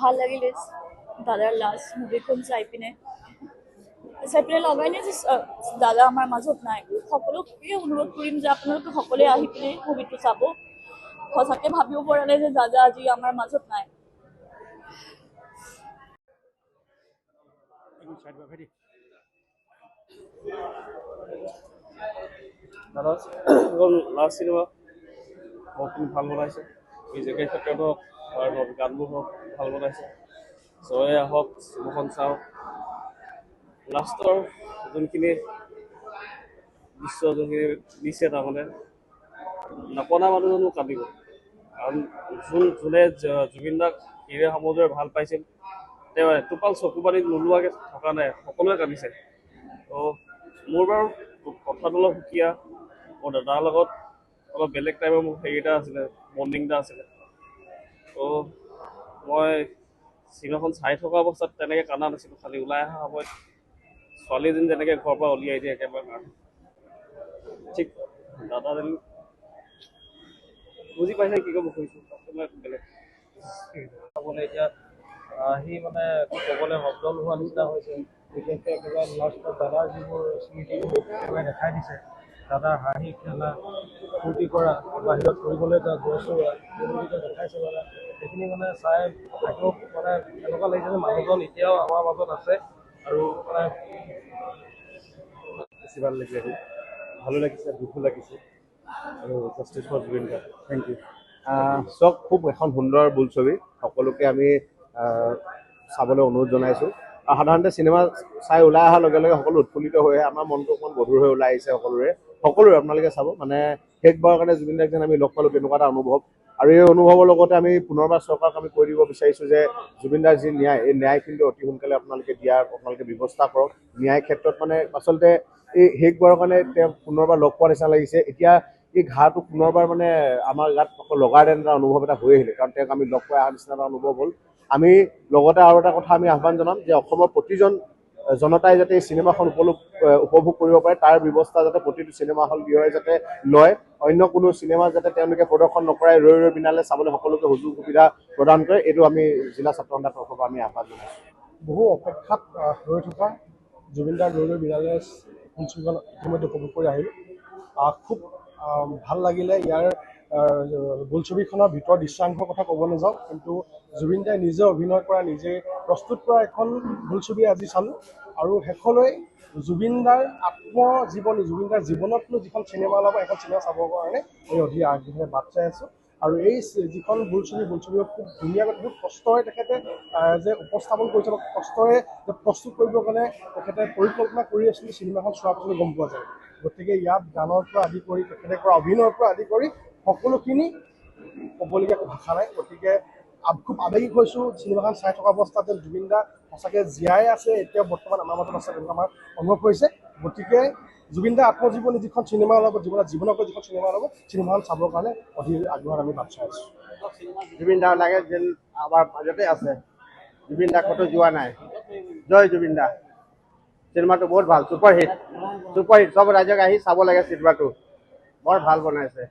ভাল লাগিলে দাদাৰ লাষ্ট মুভিখন চাই পিনে লগাই নে যে দাদা আমাৰ মাজত নাই। সকলোকে অনুৰোধ কৰিম যে আপোনালোকে সকলোৱে আহি পিনে মুভিটো চাব। সঁচাকে ভাবিব পৰা নাই যে দাদা আজি আমাৰ মাজত নাই। দাদা লাষ্ট চিনেমা বহুতখিনি ভাল বনাইছে, মিউজিকৰ ক্ষেত্ৰতো হওক গানবোৰ হওক ভাল বনাইছে। জয়ে আহক চিনেমাখন চাওঁ। লাষ্টৰ যোনখিনি দৃশ্য যোনখিনি দিছে তাৰমানে নপনা মানুহজনো কান্দিব, কাৰণ যোনে জুবিন দাক এৰিয়া সমাজৰে ভাল পাইছিল তেওঁ এটোপাল চকু পানী নোলোৱাকৈ থকা নাই, সকলোৱে কান্দিছে। তো মোৰ বাৰু কথাটো অলপ সুকীয়া, মোৰ দাদাৰ লগত অলপ বেলেগ টাইপৰ মোৰ হেৰি এটা আছিলে, বণ্ডিং এটা আছিলে। তো মই চিনেমাখন চাই থকা অৱস্থাত তেনেকৈ কান্দা নাছিলোঁ, খালি ওলাই অহা সময়ত ছোৱালীজনী যেনেকৈ ঘৰৰ পৰা উলিয়াই দিয়ে একেবাৰে কাৰণে ঠিক দাদা যেন বুজি পাইছে কি ক'ব খুজিছোঁ, বেলেগ চাবলৈ এতিয়া সি মানে ক'বলৈ শব্দ নোহোৱা নিচিনা হৈছে। বিশেষকৈ একেবাৰে লাষ্টত দাদাৰ যিবোৰ স্মৃতি একেবাৰে দেখাই দিছে। দাদাৰ হাঁহি খেলা, ফূৰ্তি কৰা, বাহিৰত ফুৰিবলৈ যোৱা, গছ ৰোৱা, এইবোৰ দেখাইছে মানে সেইখিনি মানে চাই আকৌ মানে এনেকুৱা লাগিছে যে মানুহজন এতিয়াও আমাৰ মাজত আছে। আৰু মানে বেছি ভাল লাগিছে, ভালো লাগিছে, দুখো লাগিছে। আৰু justice for Zubeen Garg. Thank you. চক খুব এখন সুন্দৰ বোলছবি, সকলোকে আমি চাবলৈ অনুৰোধ জনাইছোঁ। আৰু সাধাৰণতে চিনেমা চাই ওলাই অহাৰ লগে লগে সকলো উৎফুল্লিত হৈ আহে, আমাৰ মনটো অকণমান গধুৰ হৈ ওলাই আহিছে সকলোৰে আপোনালোকে চাব। মানে শেষবাৰৰ কাৰণে জুবিন দাক যেন আমি লগ পালোঁ তেনেকুৱা এটা অনুভৱ। আৰু এই অনুভৱৰ লগতে আমি পুনৰবাৰ চৰকাৰক আমি কৈ দিব বিচাৰিছোঁ যে জুবিন দাৰ যি ন্যায়, এই ন্যায় কিন্তু অতি সোনকালে আপোনালোকে ব্যৱস্থা কৰক। ন্যায় ক্ষেত্ৰত মানে আচলতে এই শেষবাৰৰ কাৰণে তেওঁ পুনৰবাৰ লগ পোৱাৰ নিচিনা লাগিছে। এতিয়া এই ঘাঁটো পুনৰবাৰ মানে আমাৰ গাত লগাৰ যেন এটা অনুভৱ এটা হৈ আহিলে, কাৰণ তেওঁক আমি লগ পাই অহাৰ নিচিনা এটা অনুভৱ হ'ল। আমি লগতে আৰু এটা কথা আমি আহ্বান জনাম যে অসমৰ প্ৰতিজন জনতাই যাতে এই চিনেমাখন উপভোগ কৰিব পাৰে, তাৰ ব্যৱস্থা যাতে প্ৰতিটো চিনেমা হল গৃহই যাতে লয়। অন্য কোনো চিনেমা যাতে তেওঁলোকে প্ৰদৰ্শন নকৰাই ৰৈ বিনালে চাবলৈ সকলোকে সুযোগ সুবিধা প্ৰদান কৰে, এইটো আমি জিলা ছাত্ৰ সন্থাৰ তৰফৰ পৰা আমি আহ্বান জনাইছোঁ। বহু অপেক্ষাত ৰৈ থকা জুবিনদাৰ ৰৈ বিনালে ফোনচুখন ইতিমধ্যে উপভোগ কৰি আহিলোঁ। খুব ভাল লাগিলে। ইয়াৰ বোলছবিখনৰ ভিতৰৰ দৃশ্যাংশৰ কথা ক'ব নাযাওঁ, কিন্তু জুবিন দাই নিজে অভিনয় কৰা, নিজে প্ৰস্তুত কৰা এখন বোলছবি আজি চালোঁ। আৰু শেষলৈ জুবিনদাৰ আত্মজীৱনী, জুবিনদাৰ জীৱনতনো যিখন চিনেমা ওলাব, এখন চিনেমা চাবৰ কাৰণে আমি অধীৰ আগ্ৰহেৰে বাট চাই আছোঁ। আৰু এই যিখন বোলছবি খুব ধুনীয়াকৈ বহুত কষ্টৰে তেখেতে যে উপস্থাপন কৰিছে, কষ্টৰে যে প্ৰস্তুত কৰিবৰ কাৰণে তেখেতে পৰিকল্পনা কৰি আছিল, চিনেমাখন চোৱাৰ পিছত গম পোৱা যায়। গতিকে ইয়াত গানৰ পৰা আদি কৰি তেখেতে কৰা অভিনয়ৰ পৰা আদি কৰি সকলোখিনি ক'বলগীয়া ভাষা নাই। গতিকে খুব আৱেগিক হৈছোঁ চিনেমাখন চাই থকা অৱস্থাত যে জুবিন দা সঁচাকৈ জীয়াই আছে, এতিয়া বৰ্তমান আমাৰ মাজত আছে, তেনেকুৱা আমাৰ অনুভৱ হৈছে। গতিকে জুবিন দাৰ আত্মজীৱনী যিখন চিনেমা ওলাব, জীৱনকৈ যিখন চিনেমা ওলাব, চিনেমাখন চাবৰ কাৰণে অধীৰ আগ্ৰহত আমি বাট চাই আছোঁ। জুবিন দা লাগে যেন আমাৰ মাজতে আছে, জুবিন দা ক'তো যোৱা নাই। জয় জুবিন দা। চিনেমাটো বহুত ভাল, ছুপাৰ হিট। চব ৰাইজক আহি চাব লাগে, চিনেমাটো বৰ ভাল বনাইছে।